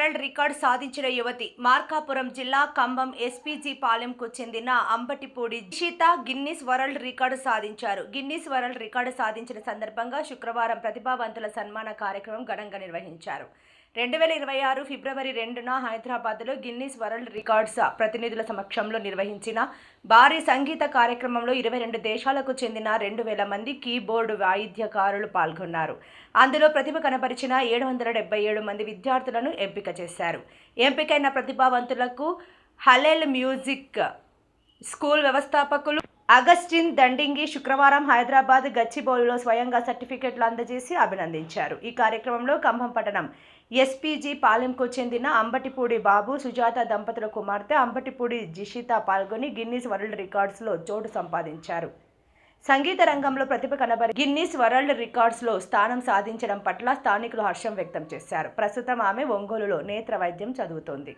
World record సాధించిన యువతి మార్కాపురం జిల్లా కంబం ఎస్పీజీ పాలెంకు చెందిన అంబటిపూడి జిషిత గిన్నిస్ వరల్డ్ రికార్డు సాధించారు. గిన్నిస్ వరల్డ్ రికార్డు సాధించిన సందర్భంగా శుక్రవారం ప్రతిభావంతుల సన్మాన కార్యక్రమం ఘనంగా నిర్వహించారు. 2026 ఫిబ్రవరి 2న హైదరాబాద్లో గిన్నిస్ వరల్డ్ రికార్డ్స్ ప్రతినిధుల సమక్షంలో నిర్వహించిన భారీ సంగీత కార్యక్రమంలో 22 దేశాలకు చెందిన 2000 మంది కీబోర్డు వాయిద్యకారులు పాల్గొన్నారు. అందులో ప్రతిభ కనబరిచిన 777 మంది విద్యార్థులను ఎంపిక చేశారు. ఎంపికైన ప్రతిభావంతులకు హలెల్ మ్యూజిక్ స్కూల్ వ్యవస్థాపకులు అగస్టిన్ దండింగి శుక్రవారం హైదరాబాద్ గచ్చిబౌలిలో స్వయంగా సర్టిఫికెట్లు అందజేసి అభినందించారు. ఈ కార్యక్రమంలో కంభం పట్టణం ఎస్పీజీ పాలెంకు చెందిన అంబటిపూడి బాబు, సుజాత దంపతుల కుమార్తె అంబటిపూడి జిషిత పాల్గొని గిన్నిస్ వరల్డ్ రికార్డ్స్లో చోటు సంపాదించారు. సంగీత రంగంలో ప్రతిభ కనబరి గిన్నిస్ వరల్డ్ రికార్డ్స్లో స్థానం సాధించడం పట్ల స్థానికులు హర్షం వ్యక్తం చేశారు. ప్రస్తుతం ఆమె ఒంగోలులో నేత్ర వైద్యం చదువుతోంది.